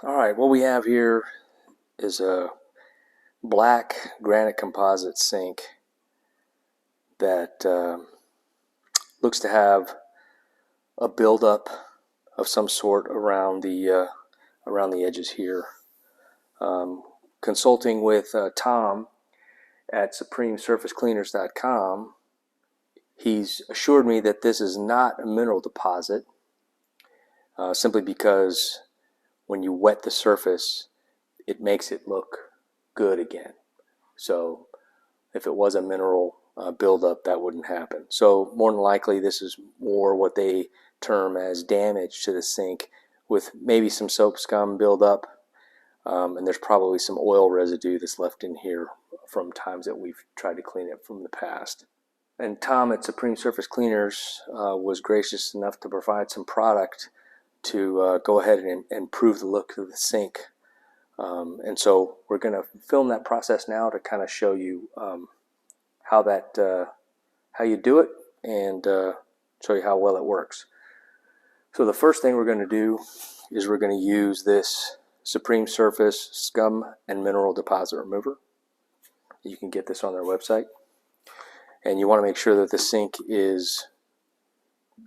Alright, what we have here is a black granite composite sink that looks to have a buildup of some sort around the edges here. Consulting with Tom at SupremeSurfaceCleaners.com, he's assured me that this is not a mineral deposit, simply because when you wet the surface, it makes it look good again. So if it was a mineral buildup, that wouldn't happen. So more than likely, this is more what they term as damage to the sink, with maybe some soap scum buildup, and there's probably some oil residue that's left in here from times that we've tried to clean it from the past. And Tom at Supreme Surface Cleaners was gracious enough to provide some product to go ahead and improve the look of the sink. And so we're going to film that process now to kind of show you how you do it, and show you how well it works. So the first thing we're going to do is we're going to use this Supreme Surface Scum and Mineral Deposit Remover. You can get this on their website. And you want to make sure that the sink is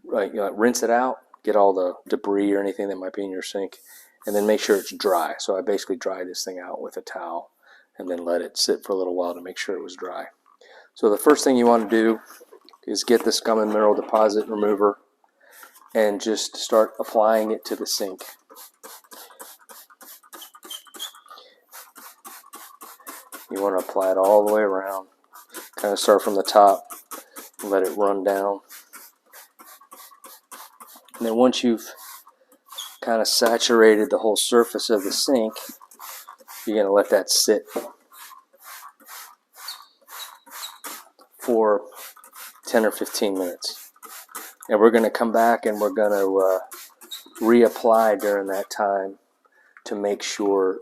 right. Rinse it out, get all the debris or anything that might be in your sink, and then make sure it's dry. So I basically dried this thing out with a towel and then let it sit for a little while to make sure it was dry. So the first thing you want to do is get the Scum and Mineral Deposit Remover and just start applying it to the sink. You want to apply it all the way around. Kind of start from the top and let it run down. And then once you've kind of saturated the whole surface of the sink, you're going to let that sit for 10 or 15 minutes. And we're going to come back and we're going to reapply during that time to make sure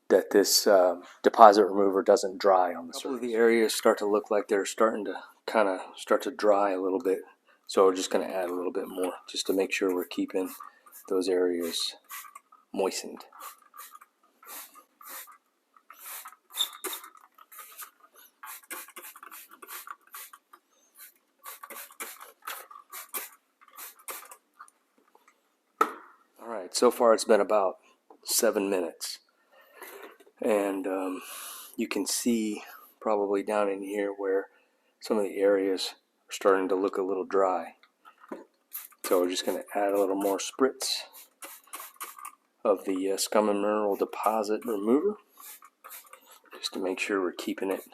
that this deposit remover doesn't dry on the surface. The areas start to look like they're starting to kind of start to dry a little bit. So we're just going to add a little bit more just to make sure we're keeping those areas moistened. Alright, so far it's been about 7 minutes. And you can see probably down in here where some of the areas are starting to look a little dry. So we're just going to add a little more spritz of the Scum and Mineral Deposit Remover, just to make sure we're keeping it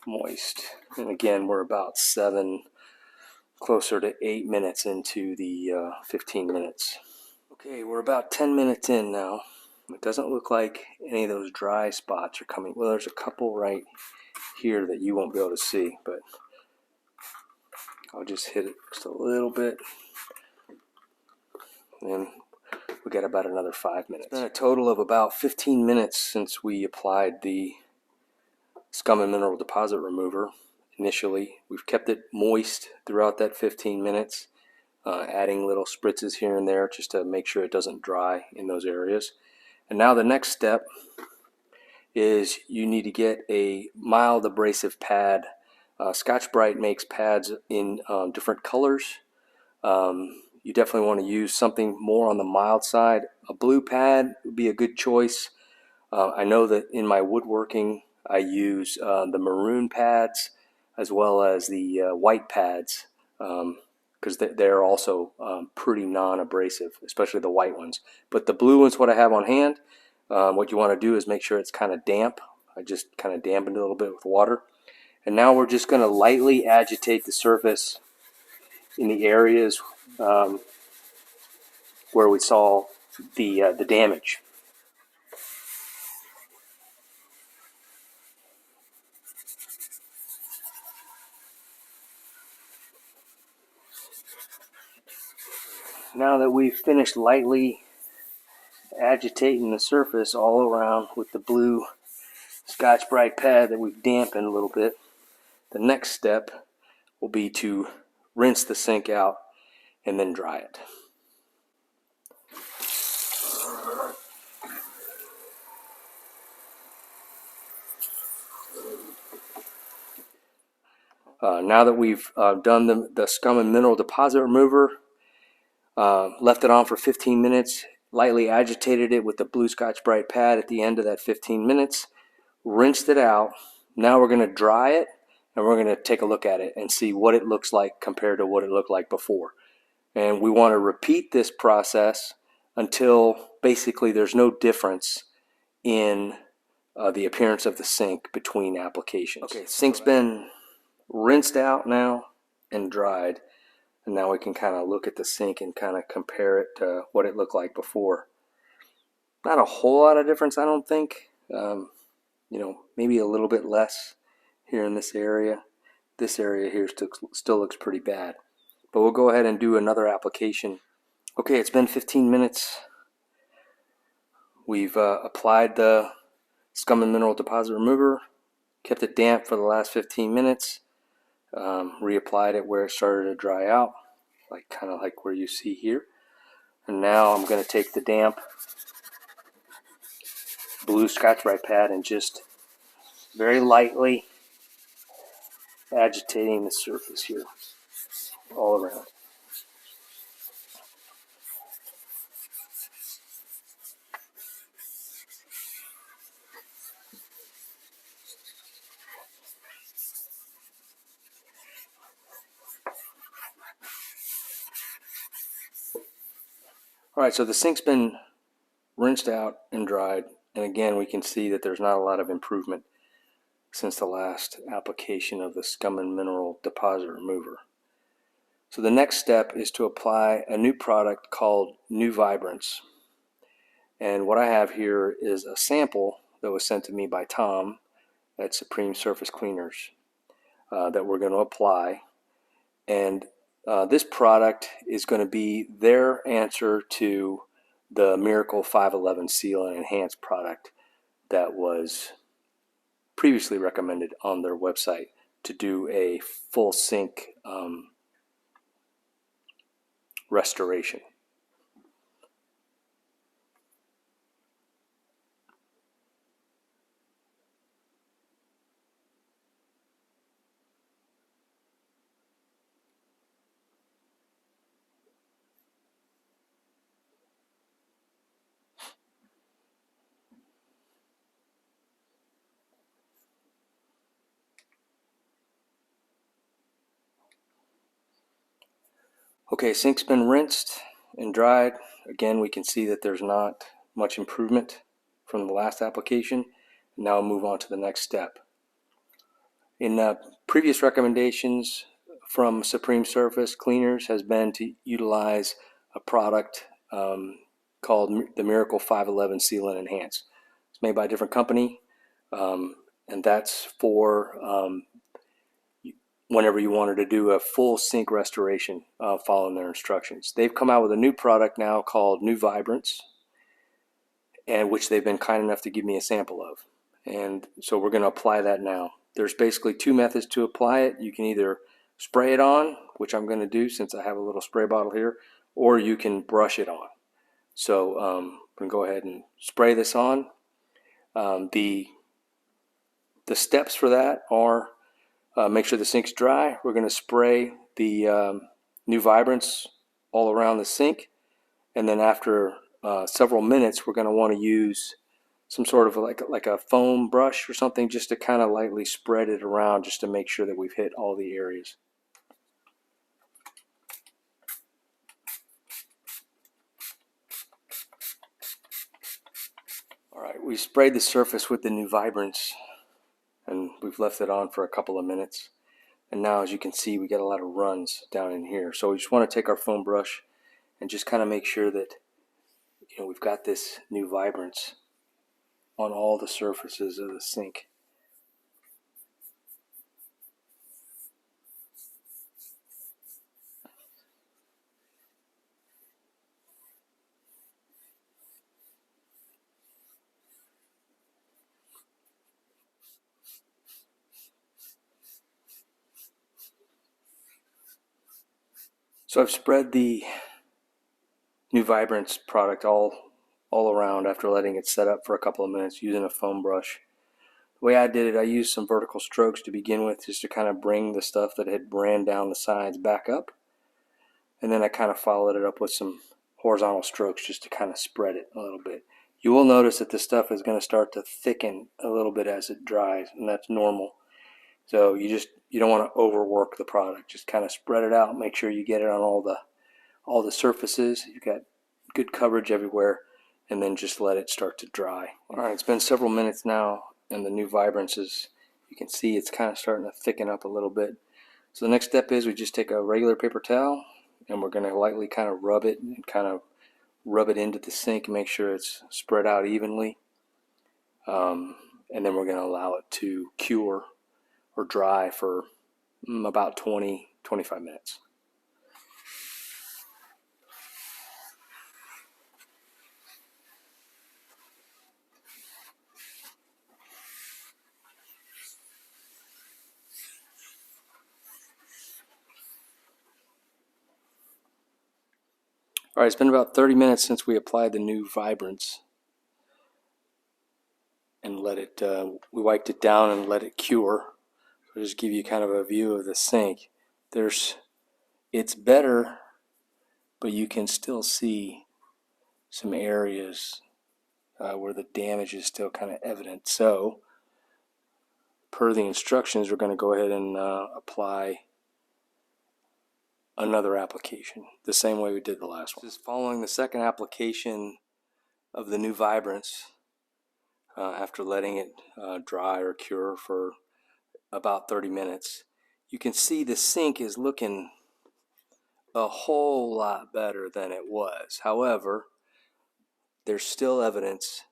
moist. And again, we're about 7, closer to 8 minutes into the 15 minutes. Okay, we're about 10 minutes in now. It doesn't look like any of those dry spots are coming. Well, there's a couple right here that you won't be able to see, but I'll just hit it just a little bit. And we got about another 5 minutes. It's been a total of about 15 minutes since we applied the Scum and Mineral Deposit Remover initially. We've kept it moist throughout that 15 minutes, adding little spritzes here and there just to make sure it doesn't dry in those areas. And now the next step is you need to get a mild abrasive pad. Scotch-Brite makes pads in different colors. You definitely want to use something more on the mild side. A blue pad would be a good choice. I know that in my woodworking I use the maroon pads as well as the white pads, because they're also pretty non-abrasive, especially the white ones. But the blue one's what I have on hand. What you want to do is make sure it's kind of damp. I just kind of dampened it a little bit with water. And now we're just going to lightly agitate the surface in the areas where we saw the damage. Now that we've finished lightly agitating the surface all around with the blue Scotch-Brite pad that we've dampened a little bit, the next step will be to rinse the sink out and then dry it. Now that we've done the scum and mineral deposit remover, left it on for 15 minutes, lightly agitated it with the Blue Scotch Brite pad at the end of that 15 minutes, rinsed it out. Now we're going to dry it, and we're going to take a look at it and see what it looks like compared to what it looked like before. And we want to repeat this process until basically there's no difference in the appearance of the sink between applications. Okay, sink's been rinsed out now and dried, and now we can kind of look at the sink and kind of compare it to what it looked like before. Not a whole lot of difference, I don't think. Maybe a little bit less here in this area. This area here still looks pretty bad. But we'll go ahead and do another application. Okay, it's been 15 minutes. We've applied the scum and mineral deposit remover, kept it damp for the last 15 minutes, reapplied it where it started to dry out, kind of like where you see here. And now I'm going to take the damp Blue Scotch Brite pad and just very lightly agitating the surface here all around. Alright, so the sink's been rinsed out and dried, and again we can see that there's not a lot of improvement since the last application of the scum and mineral deposit remover. So the next step is to apply a new product called NuVibrants. And what I have here is a sample that was sent to me by Tom at Supreme Surface Cleaners that we're going to apply. And this product is going to be their answer to the Miracle 511 Seal and Enhance product that was previously recommended on their website to do a full sink restoration. Okay, sink's been rinsed and dried. Again, we can see that there's not much improvement from the last application. Now I'll move on to the next step. In previous recommendations from Supreme Surface Cleaners has been to utilize a product called the Miracle 511 Seal and Enhance. It's made by a different company, and that's for whenever you wanted to do a full sink restoration following their instructions. They've come out with a new product now called NuVibrants, and which they've been kind enough to give me a sample of. And so we're going to apply that now. There's basically two methods to apply it. You can either spray it on, which I'm going to do since I have a little spray bottle here, or you can brush it on. So I'm going to go ahead and spray this on. The steps for that are make sure the sink's dry. We're going to spray the NuVibrants all around the sink, and then after several minutes we're going to want to use some sort of like a foam brush or something just to kind of lightly spread it around just to make sure that we've hit all the areas. Alright, we sprayed the surface with the NuVibrants and we've left it on for a couple of minutes. And now, as you can see, we got a lot of runs down in here. So we just want to take our foam brush and just kind of make sure that we've got this NuVibrants on all the surfaces of the sink. So I've spread the NuVibrants product all around after letting it set up for a couple of minutes using a foam brush. The way I did it, I used some vertical strokes to begin with, just to kind of bring the stuff that had ran down the sides back up. And then I kind of followed it up with some horizontal strokes just to kind of spread it a little bit. You will notice that the stuff is going to start to thicken a little bit as it dries, and that's normal. So you don't want to overwork the product. Just kind of spread it out. Make sure you get it on all the surfaces. You've got good coverage everywhere, and then just let it start to dry. All right, it's been several minutes now, and the NuVibrants is, you can see it's kind of starting to thicken up a little bit. So the next step is we just take a regular paper towel, and we're going to lightly kind of rub it and kind of rub it into the sink and make sure it's spread out evenly. And then we're going to allow it to cure or dry for about 20-25 minutes. All right, it's been about 30 minutes since we applied the NuVibrants and let it, we wiped it down and let it cure. I'll just give you kind of a view of the sink. It's better, but you can still see some areas where the damage is still kind of evident. So, per the instructions, we're going to go ahead and apply another application, the same way we did the last one. This is following the second application of the NuVibrants after letting it dry or cure for about 30 minutes. You can see the sink is looking a whole lot better than it was. However, there's still evidence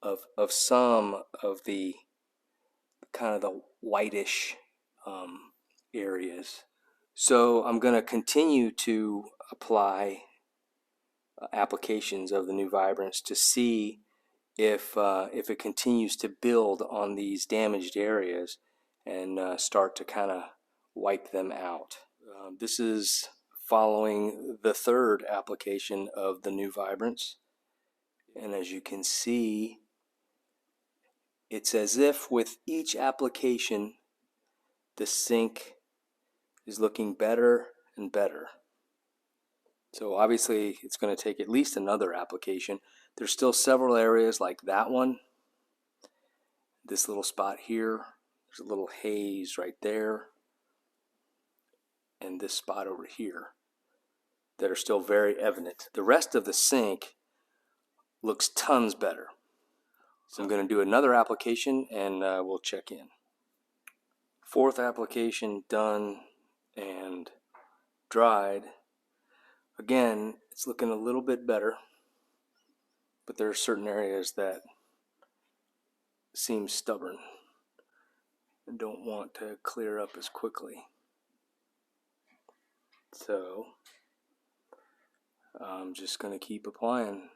of some of the kind of the whitish areas. So I'm going to continue to apply applications of the NuVibrants to see if it continues to build on these damaged areas and start to kind of wipe them out. This is following the third application of the NuVibrants, and as you can see, it's as if with each application the sink is looking better and better. So obviously it's going to take at least another application. There's still several areas like that one, this little spot here, there's a little haze right there, and this spot over here that are still very evident. The rest of the sink looks tons better. So I'm going to do another application and we'll check in. Fourth application done and dried. Again, it's looking a little bit better, but there are certain areas that seem stubborn and don't want to clear up as quickly. So I'm just going to keep applying.